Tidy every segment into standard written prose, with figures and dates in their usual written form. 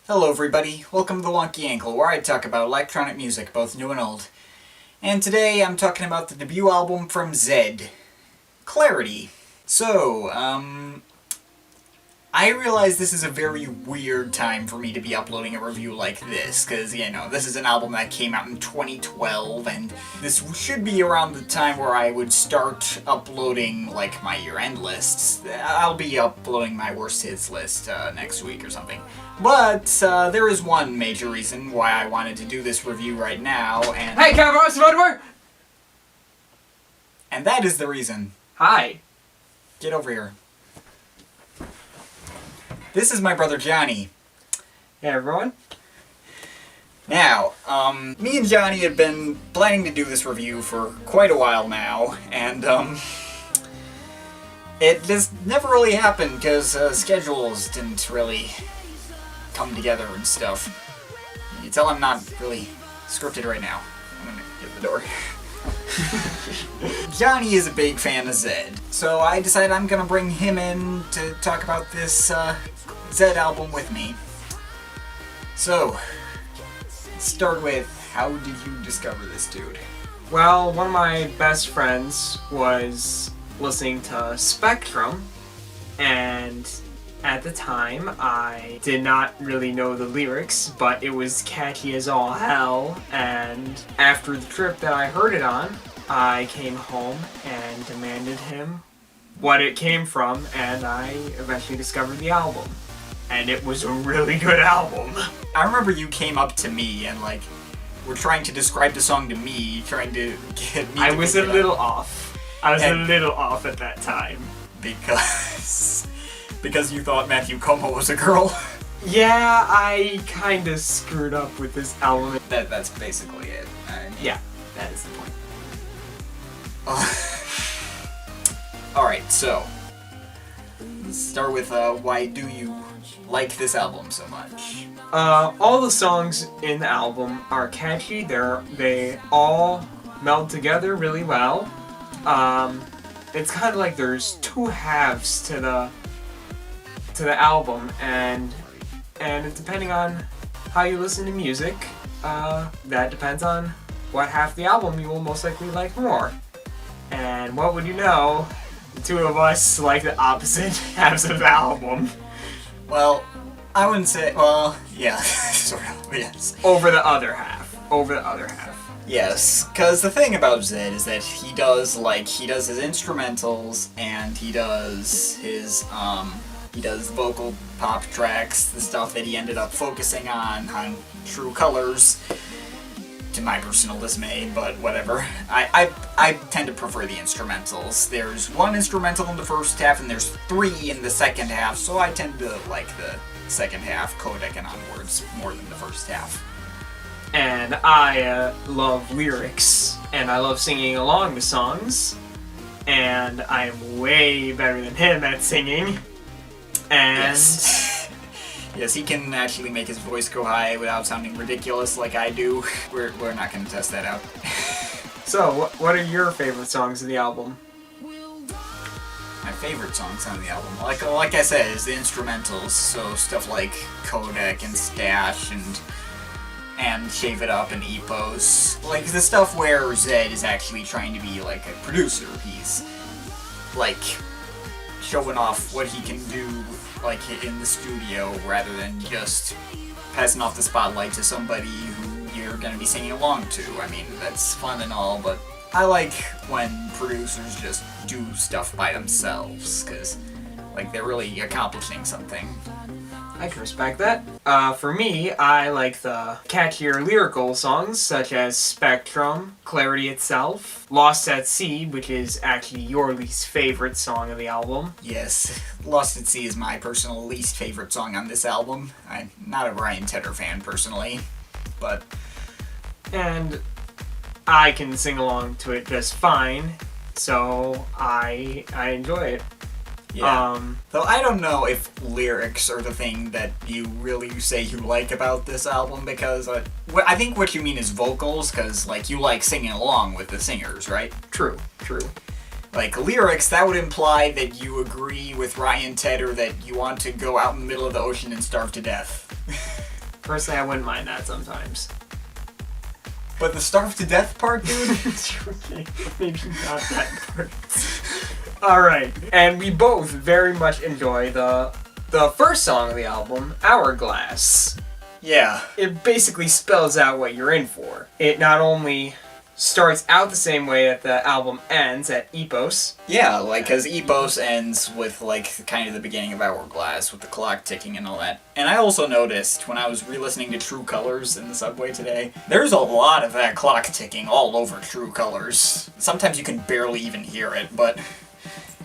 Hello everybody, welcome to the Wonky Ankle, where I talk about electronic music, both new and old. And today I'm talking about the debut album from Zedd, Clarity. So, I realize this is a very weird time for me to be uploading a review like this, because, you know, this is an album that came out in 2012, and this should be around the time where I would start uploading, like, my year-end lists. I'll be uploading my worst hits list next week or something. But, there is one major reason why I wanted to do this review right now, and... Hey, Cavars, and that is the reason. Hi. Get over here. This is my brother Johnny. Hey, everyone. Now, me and Johnny have been planning to do this review for quite a while now, and, it just never really happened because schedules didn't really come together and stuff. You tell I'm not really scripted right now. I'm gonna get the door. Johnny is a big fan of Zedd, so I decided I'm gonna bring him in to talk about this Zedd album with me. So, let's start with, how did you discover this dude? Well, one of my best friends was listening to Spectrum, and at the time I did not really know the lyrics, but it was catchy as all hell, and after the trip that I heard it on, I came home and demanded him what it came from, and I eventually discovered the album. And it was a really good album. I remember you came up to me and, like, were trying to describe the song to me, trying to get me to I was a little off. I was a little off at that time. Because you thought Matthew Como was a girl? Yeah, I kinda screwed up with this album. That's basically it. Yeah, that is the point. Alright, so, let's start with, why do you like this album so much? All the songs in the album are catchy. They all meld together really well. It's kind of like there's two halves to the album, and depending on how you listen to music, that depends on what half of the album you will most likely like more. And what would you know, the two of us like the opposite halves of the album. Well, I wouldn't say, well, yeah, sort of, yes. Over the other half. Yes, because the thing about Zedd is that he does his instrumentals, and he does his, he does vocal pop tracks, the stuff that he ended up focusing on True Colors, to my personal dismay, but whatever. I tend to prefer the instrumentals. There's one instrumental in the first half, and there's three in the second half, so I tend to like the second half, Codec and onwards, more than the first half. And I love lyrics, and I love singing along the songs, and I'm way better than him at singing. And yes. Yes, he can actually make his voice go high without sounding ridiculous like I do. We're not going to test that out. So, what are your favorite songs of the album? My favorite songs on the album, like I said, is the instrumentals. So stuff like Codec and Stache and Shave It Up and Epos. Like the stuff where Zedd is actually trying to be like a producer. He's like showing off what he can do, like, in the studio, rather than just passing off the spotlight to somebody who you're gonna be singing along to. I mean, that's fun and all, but I like when producers just do stuff by themselves, because, like, they're really accomplishing something. I can respect that. For me, I like the catchier lyrical songs, such as Spectrum, Clarity itself, Lost at Sea, which is actually your least favorite song of the album. Yes, Lost at Sea is my personal least favorite song on this album. I'm not a Ryan Tedder fan, personally, but... And I can sing along to it just fine, so I enjoy it. Yeah. Though I don't know if lyrics are the thing that you really say you like about this album, because I think what you mean is vocals, because, like, you like singing along with the singers, right? True. Like, lyrics, that would imply that you agree with Ryan Tedder that you want to go out in the middle of the ocean and starve to death. Personally, I wouldn't mind that sometimes. But the starve to death part, dude? Okay, maybe not that part. Alright, and we both very much enjoy the first song of the album, Hourglass. Yeah. It basically spells out what you're in for. It not only starts out the same way that the album ends at Epos. Yeah, like, because Epos ends with, like, kind of the beginning of Hourglass, with the clock ticking and all that. And I also noticed, when I was re-listening to True Colors in the subway today, there's a lot of that clock ticking all over True Colors. Sometimes you can barely even hear it, but,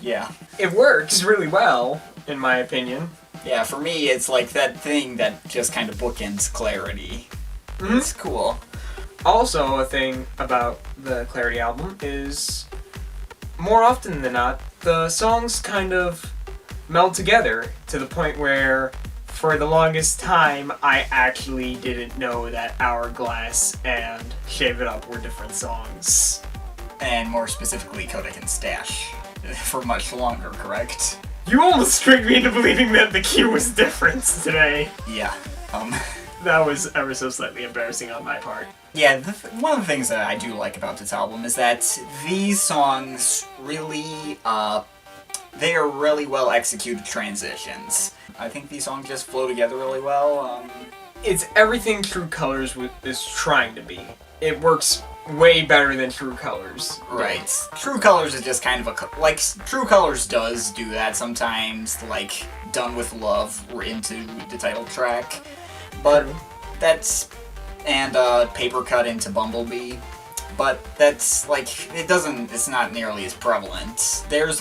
yeah. It works really well, in my opinion. Yeah, for me, it's like that thing that just kind of bookends Clarity. Mm-hmm. It's cool. Also, a thing about the Clarity album is, more often than not, the songs kind of meld together to the point where, for the longest time, I actually didn't know that Hourglass and Shave It Up were different songs. And more specifically, Codec and Stache. For much longer, correct? You almost tricked me into believing that the cue was different today. Yeah. That was ever so slightly embarrassing on my part. Yeah, one of the things that I do like about this album is that these songs really, they are really well executed transitions. I think these songs just flow together really well. It's everything True Colors is trying to be. It works way better than True Colors. Right. True Colors is just kind of like, True Colors does do that sometimes, like, Done With Love, we're into the title track. But that's, and Paper Cut into Bumblebee, but that's, like, it's not nearly as prevalent. There are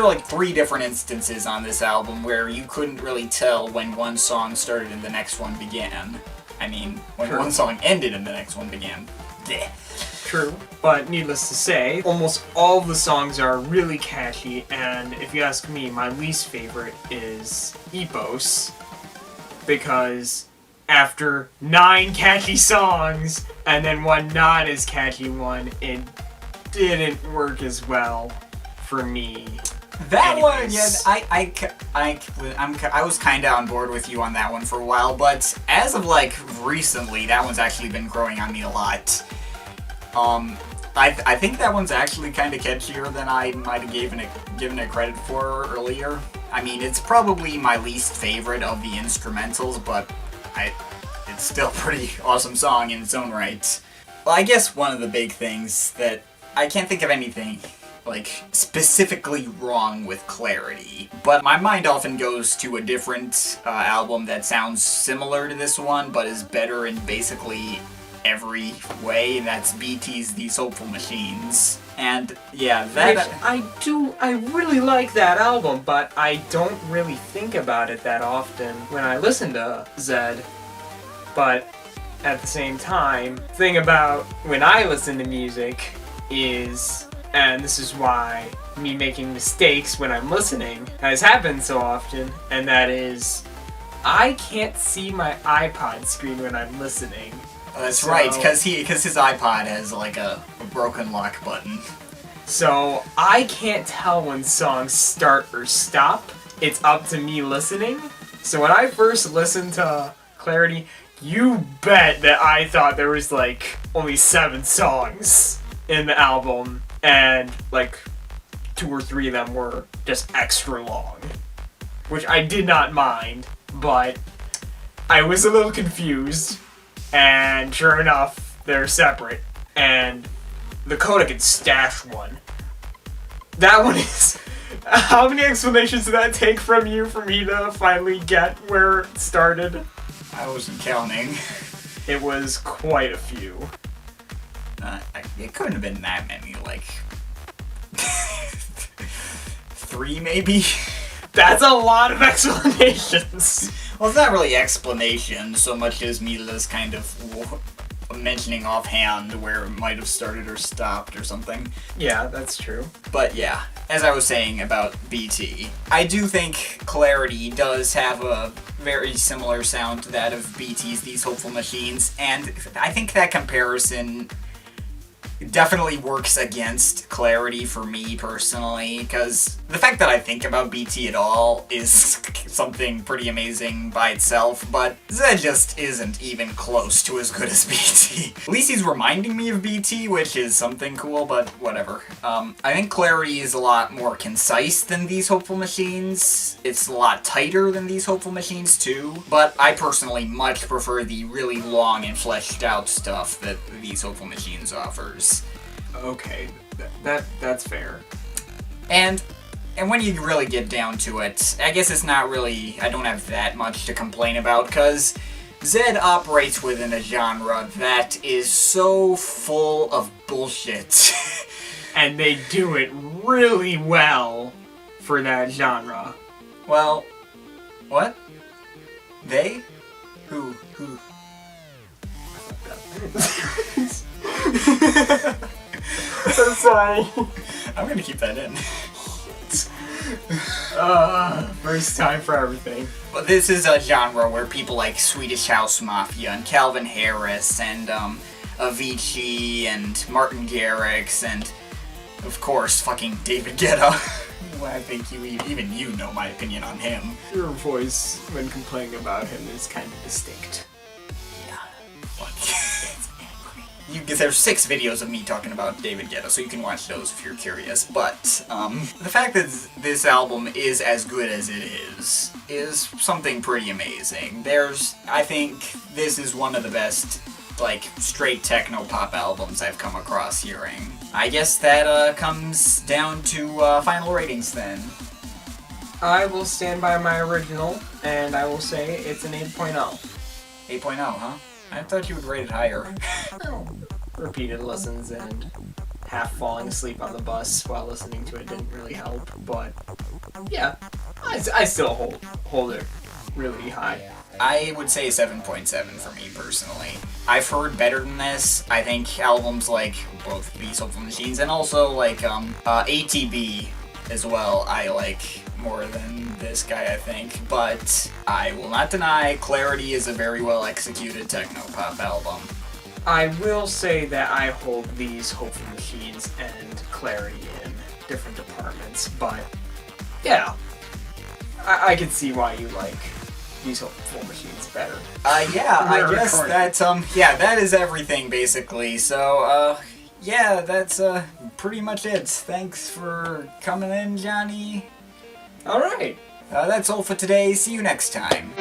like 3 different instances on this album where you couldn't really tell when one song started and the next one began. I mean, when one song ended and the next one began. Blech. True, but needless to say, almost all of the songs are really catchy, and if you ask me, my least favorite is Epos, because after 9 catchy songs, and then one not as catchy one, it didn't work as well for me. That one, Anyways. yeah, I was kind of on board with you on that one for a while, but as of, like, recently, that one's actually been growing on me a lot. I think that one's actually kind of catchier than I might have given it credit for earlier. I mean, it's probably my least favorite of the instrumentals, but it's still a pretty awesome song in its own right. Well, I guess one of the big things that I can't think of anything, like, specifically wrong with Clarity, but my mind often goes to a different album that sounds similar to this one, but is better in basically every way, and that's BT's These Hopeful Machines. And yeah, that... I really like that album, but I don't really think about it that often when I listen to Zedd. But at the same time, the thing about when I listen to music is, and this is why me making mistakes when I'm listening has happened so often, and that is, I can't see my iPod screen when I'm listening. That's right, because his iPod has, like, a broken lock button. So I can't tell when songs start or stop. It's up to me listening. So when I first listened to Clarity, you bet that I thought there was, like, only 7 songs in the album, and, like, 2 or 3 of them were just extra long, which I did not mind, but I was a little confused. And sure enough, they're separate. And the Codec and Stache one. That one is... How many explanations did that take from you for me to finally get where it started? I wasn't counting. It was quite a few. It couldn't have been that many, like... 3 maybe? That's a lot of explanations! Well, it's not really explanation so much as me just kind of mentioning offhand where it might have started or stopped or something. Yeah, that's true. But yeah, as I was saying about BT, I do think Clarity does have a very similar sound to that of BT's These Hopeful Machines, and I think that comparison definitely works against Clarity for me personally, because the fact that I think about BT at all is something pretty amazing by itself, but Zedd just isn't even close to as good as BT. At least he's reminding me of BT, which is something cool, but whatever. I think Clarity is a lot more concise than These Hopeful Machines. It's a lot tighter than These Hopeful Machines too, but I personally much prefer the really long and fleshed out stuff that These Hopeful Machines offers. Okay, that's fair. And when you really get down to it, I guess it's not really, I don't have that much to complain about, because Zedd operates within a genre that is so full of bullshit. And they do it really well for that genre. Well, what? They? Who? So sorry. I'm gonna keep that in. First time for everything. But this is a genre where people like Swedish House Mafia and Calvin Harris and Avicii and Martin Garrix and of course fucking David Guetta. I think even you know my opinion on him. Your voice when complaining about him is kind of distinct. There's 6 videos of me talking about David Guetta, so you can watch those if you're curious. But the fact that this album is as good as it is something pretty amazing. I think this is one of the best, like, straight techno pop albums I've come across hearing. I guess that comes down to final ratings then. I will stand by my original, and I will say it's an 8.0. 8.0, huh? I thought you would rate it higher. Repeated listens and half falling asleep on the bus while listening to it didn't really help, but yeah, I still hold it really high. I would say 7.7 for me personally. I've heard better than this. I think albums like both These Hopeful Machines and also like ATB as well I like more than this guy, I think. But I will not deny Clarity is a very well executed techno pop album. I will say that I hold These Hopeful Machines and Clarity in different departments, but yeah, I can see why you like These Hopeful Machines better. Yeah, I guess that's, that is everything basically. So, yeah, that's, pretty much it. Thanks for coming in, Johnny. Alright. That's all for today. See you next time.